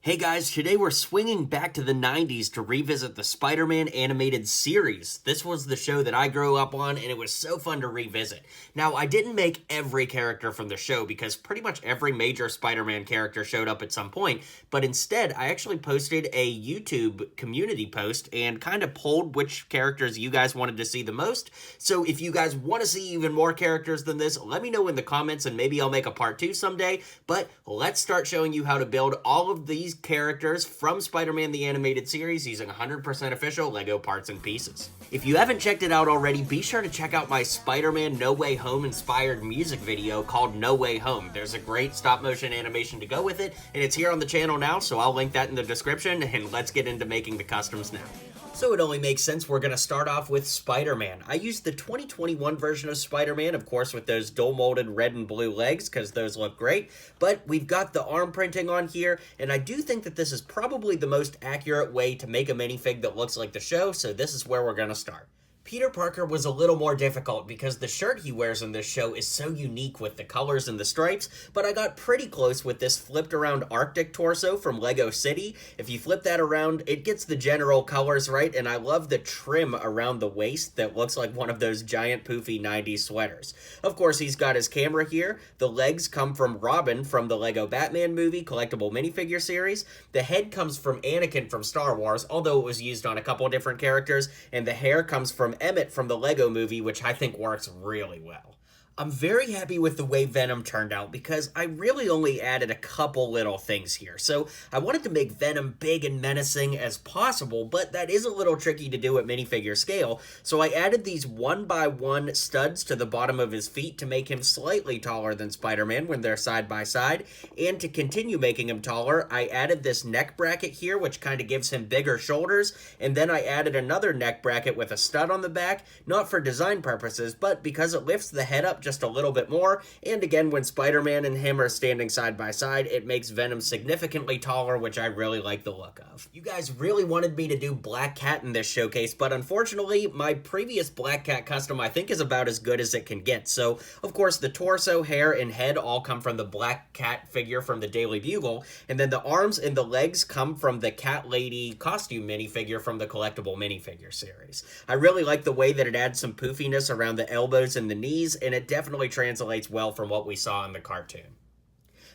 Hey guys, today we're swinging back to the 90s to revisit the Spider-Man animated series. This was the show that I grew up on, and it was so fun to revisit. Now, I didn't make every character from the show because pretty much every major Spider-Man character showed up at some point, but instead, I actually posted a YouTube community post and kind of polled which characters you guys wanted to see the most. So if you guys want to see even more characters than this, let me know in the comments and maybe I'll make a part 2 someday. But let's start showing you how to build all of these characters from Spider-Man the Animated Series using 100% official LEGO parts and pieces. If you haven't checked it out already, be sure to check out my Spider-Man No Way Home inspired music video called No Way Home. There's a great stop motion animation to go with it, and it's here on the channel now, so I'll link that in the description, and let's get into making the customs now. So it only makes sense we're going to start off with Spider-Man. I used the 2021 version of Spider-Man, of course, with those dual-molded red and blue legs, because those look great, but we've got the arm printing on here, and I do think that this is probably the most accurate way to make a minifig that looks like the show, so this is where we're going to start. Peter Parker was a little more difficult because the shirt he wears in this show is so unique with the colors and the stripes, but I got pretty close with this flipped around Arctic torso from Lego City. If you flip that around, it gets the general colors right, and I love the trim around the waist that looks like one of those giant poofy 90s sweaters. Of course, he's got his camera here. The legs come from Robin from the Lego Batman movie collectible minifigure series. The head comes from Anakin from Star Wars, although it was used on a couple different characters, and the hair comes from Emmett from the Lego movie, which I think works really well. I'm very happy with the way Venom turned out because I really only added a couple little things here. So I wanted to make Venom big and menacing as possible, but that is a little tricky to do at minifigure scale. So I added these 1x1 studs to the bottom of his feet to make him slightly taller than Spider-Man when they're side by side. And to continue making him taller, I added this neck bracket here, which kind of gives him bigger shoulders. And then I added another neck bracket with a stud on the back, not for design purposes, but because it lifts the head up just a little bit more, and again, when Spider-Man and him are standing side by side, it makes Venom significantly taller, which I really like the look of. You guys really wanted me to do Black Cat in this showcase, but unfortunately, my previous Black Cat custom I think is about as good as it can get. So, of course, the torso, hair, and head all come from the Black Cat figure from the Daily Bugle, and then the arms and the legs come from the Cat Lady costume minifigure from the collectible minifigure series. I really like the way that it adds some poofiness around the elbows and the knees, and it definitely translates well from what we saw in the cartoon.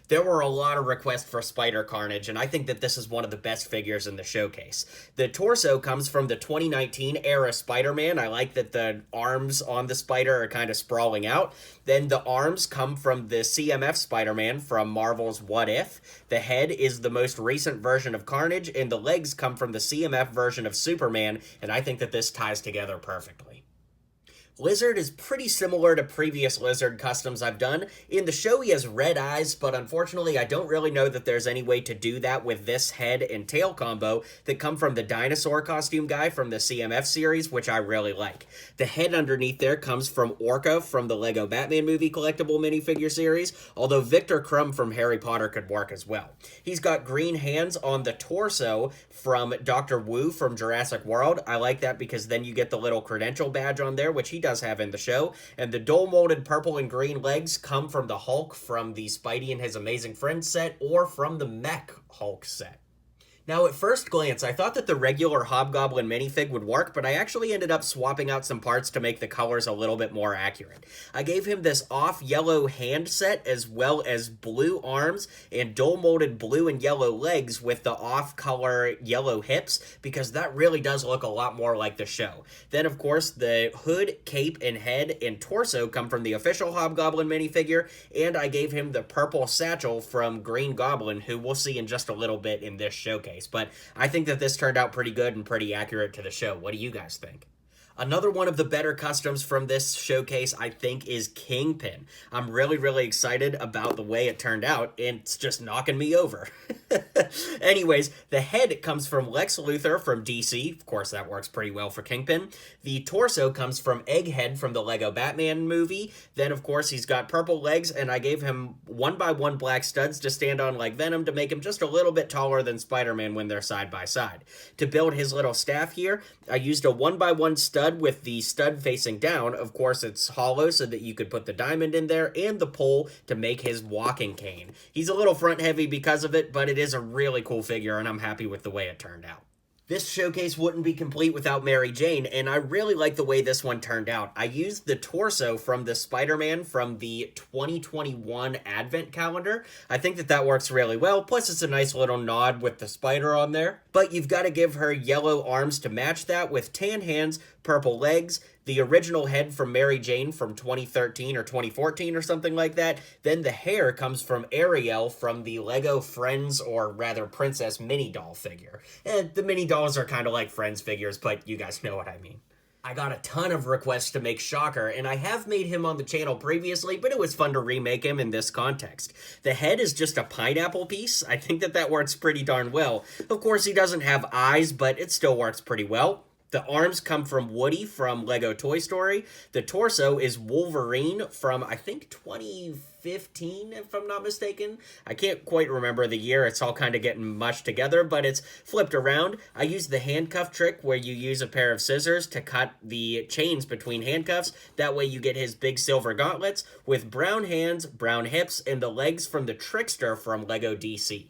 There were a lot of requests for Spider-Carnage, and I think that this is one of the best figures in the showcase. The torso comes from the 2019 era Spider-Man. I like that the arms on the spider are kind of sprawling out. Then the arms come from the CMF Spider-Man from Marvel's What If. The head is the most recent version of Carnage, and the legs come from the CMF version of Superman, and I think that this ties together perfectly. Lizard is pretty similar to previous Lizard customs I've done. In the show, he has red eyes, but unfortunately, I don't really know that there's any way to do that with this head and tail combo that come from the dinosaur costume guy from the CMF series, which I really like. The head underneath there comes from Orca from the Lego Batman movie collectible minifigure series, although Victor Crumb from Harry Potter could work as well. He's got green hands on the torso from Dr. Wu from Jurassic World. I like that because then you get the little credential badge on there, which he does have in the show, and the dual molded purple and green legs come from the Hulk from the Spidey and His Amazing Friends set or from the Mech Hulk set. Now, at first glance, I thought that the regular Hobgoblin minifig would work, but I actually ended up swapping out some parts to make the colors a little bit more accurate. I gave him this off-yellow hand set, as well as blue arms and dual-molded blue and yellow legs with the off-color yellow hips, because that really does look a lot more like the show. Then, of course, the hood, cape, and head and torso come from the official Hobgoblin minifigure, and I gave him the purple satchel from Green Goblin, who we'll see in just a little bit in this showcase. But I think that this turned out pretty good and pretty accurate to the show. What do you guys think? Another one of the better customs from this showcase, I think, is Kingpin. I'm really excited about the way it turned out, and it's just knocking me over. Anyways, the head comes from Lex Luthor from DC. Of course, that works pretty well for Kingpin. The torso comes from Egghead from the Lego Batman movie. Then, of course, he's got purple legs, and I gave him 1x1 black studs to stand on like Venom to make him just a little bit taller than Spider-Man when they're side by side. To build his little staff here, I used a 1x1 stud stud with the stud facing down. Of course, it's hollow so that you could put the diamond in there, and the pole to make his walking cane. He's a little front heavy because of it, but it is a really cool figure, and I'm happy with the way it turned out. This showcase wouldn't be complete without Mary Jane, and I really like the way this one turned out. I used the torso from the Spider-Man from the 2021 Advent calendar. I think that works really well, plus it's a nice little nod with the spider on there. But you've got to give her yellow arms to match that with tan hands, purple legs, the original head from Mary Jane from 2013 or 2014 or something like that. Then the hair comes from Ariel from the Lego Friends, or rather Princess mini doll figure. And the mini dolls are kind of like Friends figures, but you guys know what I mean. I got a ton of requests to make Shocker, and I have made him on the channel previously, but it was fun to remake him in this context. The head is just a pineapple piece. I think that works pretty darn well. Of course, he doesn't have eyes, but it still works pretty well. The arms come from Woody from Lego Toy Story. The torso is Wolverine from, I think, 2015, if I'm not mistaken. I can't quite remember the year. It's all kind of getting mushed together, but it's flipped around. I used the handcuff trick where you use a pair of scissors to cut the chains between handcuffs. That way you get his big silver gauntlets with brown hands, brown hips, and the legs from the Trickster from Lego DC.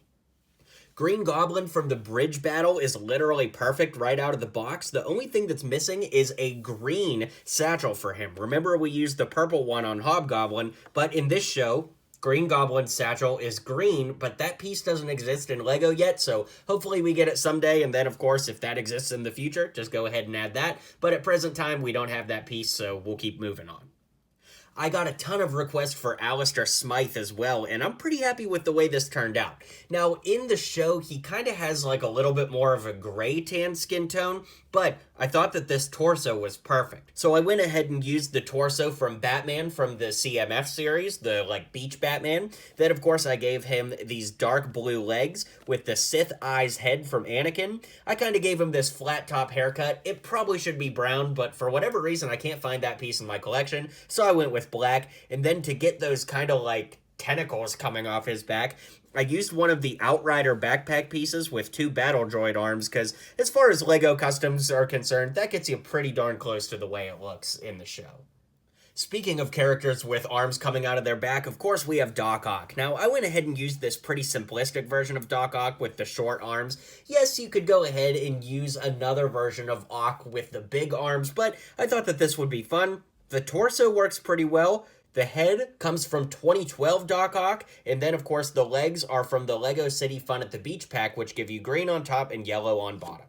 Green Goblin from the bridge battle is literally perfect right out of the box. The only thing that's missing is a green satchel for him. Remember, we used the purple one on Hobgoblin, but in this show, Green Goblin's satchel is green, but that piece doesn't exist in Lego yet, so hopefully we get it someday, and then, of course, if that exists in the future, just go ahead and add that. But at present time, we don't have that piece, so we'll keep moving on. I got a ton of requests for Aleister Smythe as well, and I'm pretty happy with the way this turned out. Now, in the show, he kind of has like a little bit more of a gray tan skin tone, but I thought that this torso was perfect. So I went ahead and used the torso from Batman from the CMF series, the like beach Batman. Then, of course, I gave him these dark blue legs with the Sith eyes head from Anakin. I kind of gave him this flat top haircut. It probably should be brown, but for whatever reason, I can't find that piece in my collection, so I went with black. And then to get those kind of like tentacles coming off his back, I used one of the Outrider backpack pieces with 2 Battle Droid arms, because as far as Lego customs are concerned, that gets you pretty darn close to the way it looks in the show. Speaking of characters with arms coming out of their back, of course we have Doc Ock. Now, I went ahead and used this pretty simplistic version of Doc Ock with the short arms. Yes, you could go ahead and use another version of Ock with the big arms, but I thought that this would be fun. The torso works pretty well. The head comes from 2012 Doc Ock, and then, of course, the legs are from the Lego City Fun at the Beach pack, which give you green on top and yellow on bottom.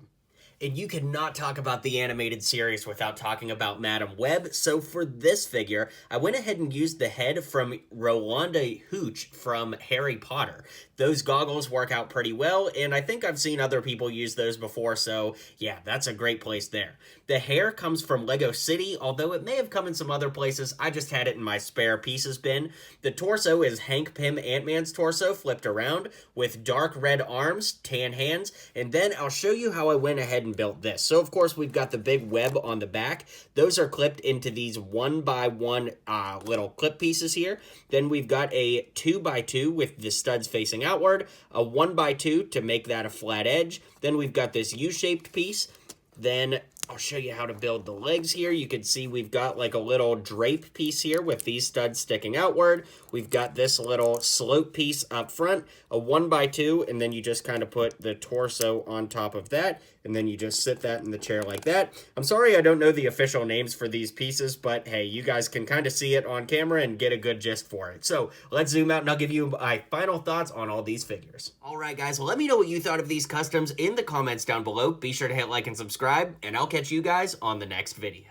And you cannot talk about the animated series without talking about Madam Webb, so for this figure, I went ahead and used the head from Rolanda Hooch from Harry Potter. Those goggles work out pretty well, and I think I've seen other people use those before, so yeah, that's a great place there. The hair comes from Lego City, although it may have come in some other places. I just had it in my spare pieces bin. The torso is Hank Pym Ant-Man's torso flipped around with dark red arms, tan hands, and then I'll show you how I went ahead and built this. So, of course, we've got the big web on the back. Those are clipped into these 1x1 little clip pieces here. Then we've got a 2x2 with the studs facing outward, a 1x2 to make that a flat edge. Then we've got this U-shaped piece. Then I'll show you how to build the legs here. You can see we've got like a little drape piece here with these studs sticking outward. We've got this little slope piece up front, a 1x2, and then you just kind of put the torso on top of that, and then you just sit that in the chair like that. I'm sorry I don't know the official names for these pieces, but hey, you guys can kind of see it on camera and get a good gist for it. So let's zoom out and I'll give you my final thoughts on all these figures. All right, guys, well, let me know what you thought of these customs in the comments down below. Be sure to hit like and subscribe, and I'll catch you guys on the next video.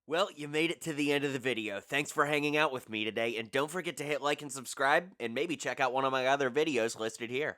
Well, you made it to the end of the video. Thanks for hanging out with me today, and don't forget to hit like and subscribe, and maybe check out one of my other videos listed here.